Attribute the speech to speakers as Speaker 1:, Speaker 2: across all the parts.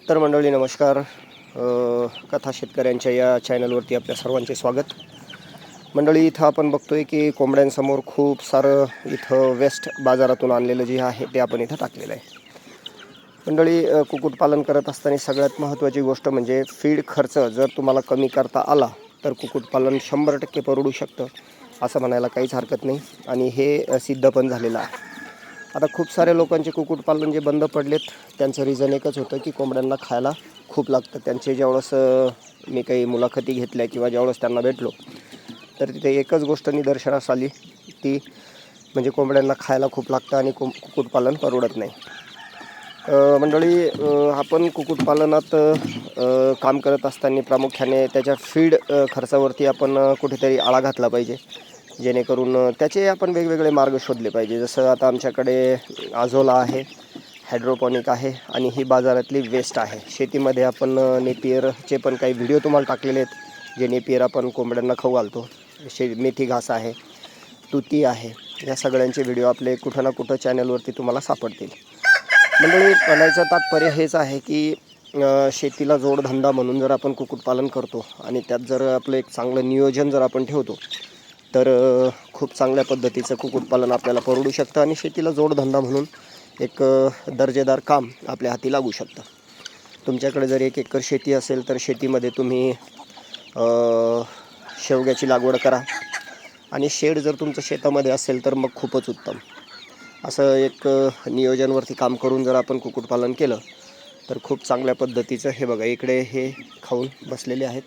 Speaker 1: तर मंडळी नमस्कार. कथा शेतकऱ्यांच्या या चॅनलवरती आपल्या सर्वांचे स्वागत. मंडळी, इथं आपण बघतोय की कोंबड्यांसमोर खूप सारं इथं वेस्ट बाजारातून आणलेलं जे आहे ते आपण इथं टाकलेलं आहे. मंडळी, कुक्कुटपालन करत असताना सगळ्यात महत्त्वाची गोष्ट म्हणजे फीड खर्च जर तुम्हाला कमी करता आला तर कुक्कुटपालन 100% परवडू शकतं असं म्हणायला काहीच हरकत नाही. आणि हे सिद्ध पण झालेलं आहे. आता खूप साऱ्या लोकांचे कुक्कुटपालन जे बंद पडलेत त्यांचं रिझन एकच होतं की कोंबड्यांना खायला खूप लागतं. त्यांचे ज्यावेळेस मी काही मुलाखती घेतल्या किंवा ज्यावेळेस त्यांना भेटलो तर तिथे एकच गोष्ट निदर्शनास आली, ती म्हणजे कोंबड्यांना खायला खूप लागतं आणि कुक्कुटपालन परवडत नाही. मंडळी, आपण कुक्कुटपालनात काम करत असताना प्रामुख्याने त्याच्या फीड खर्चावरती आपण कुठेतरी आळा घातला पाहिजे, जेणेकरून त्याचे आपण वेगवेगळे मार्ग शोधले पाहिजे. जसं आता आमच्याकडे आझोला आहे, हायड्रोपॉनिक आहे आणि ही बाजारातली वेस्ट आहे. शेतीमध्ये आपण नेपियरचे पण काही व्हिडिओ तुम्हाला टाकलेले आहेत, जे नेपियर आपण कोंबड्यांना खाऊ घालतो. मेथी घास आहे, तुती आहे, या सगळ्यांचे व्हिडिओ आपले कुठं ना कुठं चॅनलवरती तुम्हाला सापडतील. म्हणजे म्हणायचं तात्पर्य हेच आहे की शेतीला जोडधंदा म्हणून जर आपण कुक्कुटपालन करतो आणि त्यात जर आपलं एक चांगलं नियोजन जर आपण ठेवतो तर खूप चांगल्या पद्धतीचं कुक्कुटपालन आपल्याला परवडू शकतं आणि शेतीला जोडधंदा म्हणून एक दर्जेदार काम आपल्या हाती लागू शकतं. तुमच्याकडे जर 1 एकर शेती असेल तर शेतीमध्ये तुम्ही शेवग्याची लागवड करा आणि शेड जर तुमचं शेतामध्ये असेल तर मग खूपच उत्तम. असं एक नियोजनवरती काम करून जर आपण कुक्कुटपालन केलं तर खूप चांगल्या पद्धतीचं, हे बघा इकडे हे खाऊन बसलेले आहेत,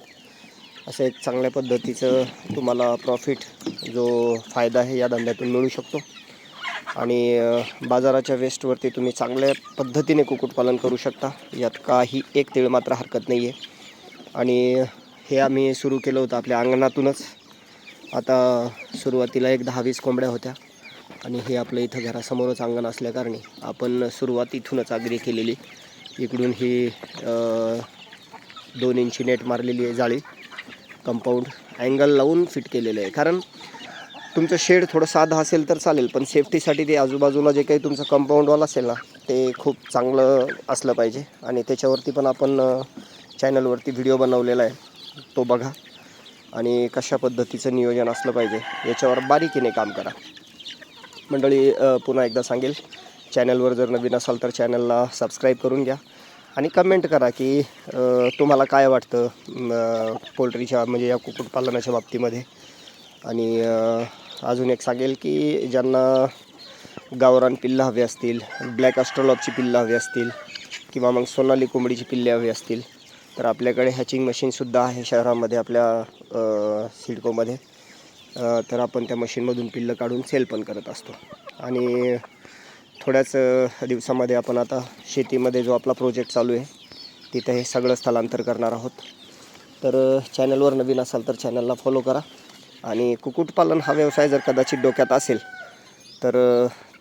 Speaker 1: असं एक चांगल्या पद्धतीचं तुम्हाला प्रॉफिट जो फायदा आहे या धंद्यातून मिळू शकतो. आणि बाजाराच्या वेस्टवरती तुम्ही चांगल्या पद्धतीने कुक्कुटपालन करू शकता, यात काही एक तीळ मात्र हरकत नाही आहे. आणि हे आम्ही सुरू केलं होतं आपल्या अंगणातूनच. आता सुरुवातीला एक 10-20 कोंबड्या होत्या आणि हे आपलं इथं घरासमोरच अंगण असल्याकारणे आपण सुरुवात इथूनच आग्री केलेली. इकडून ही 2 इंची नेट मारलेली आहे, जाळी कंपाऊंड अँगल लावून फिट केलेलं आहे. कारण तुमचं शेड थोडं साधं असेल तर चालेल, पण सेफ्टीसाठी ते आजूबाजूला जे काही तुमचं कंपाऊंडवाल असेल ना ते खूप चांगलं असलं पाहिजे. आणि त्याच्यावरती पण आपण चॅनलवरती व्हिडिओ बनवलेला आहे, तो बघा. आणि कशा पद्धतीचं नियोजन असलं पाहिजे याच्यावर बारीकीने काम करा. मंडळी, पुन्हा एकदा सांगेल, चॅनलवर जर नवीन असाल तर चॅनलला सबस्क्राईब करून घ्या आणि कमेंट करा की तुम्हाला काय वाटतं पोल्ट्रीच्या म्हणजे या कुक्कुटपालनाच्या बाबतीमध्ये. आणि अजून एक सांगेल की ज्यांना गावरान पिल्लं हवी असतील, ब्लॅक ॲस्ट्रोलॉपची पिल्लं हवी असतील किंवा मग सोनाली कोंबडीची पिल्ले हवी असतील तर आपल्याकडे हॅचिंग मशीनसुद्धा आहे शहरामध्ये आपल्या सिडकोमध्ये. तर आपण त्या मशीनमधून पिल्लं काढून सेल पण करत असतो. आणि थोड्याच दिवसामध्ये आपण आता शेतीमध्ये जो आपला प्रोजेक्ट चालू आहे तिथं हे सगळं स्थलांतर करणार आहोत. तर चॅनलवर नवीन असाल तर चॅनलला फॉलो करा. आणि कुक्कुटपालन हा व्यवसाय जर कदाचित डोक्यात असेल तर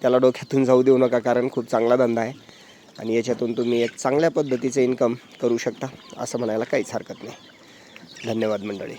Speaker 1: त्याला डोक्यातून जाऊ देऊ नका, कारण खूप चांगला धंदा आहे आणि याच्यातून तुम्ही एक चांगल्या पद्धतीचं इन्कम करू शकता असं म्हणायला काहीच हरकत नाही. धन्यवाद मंडळी.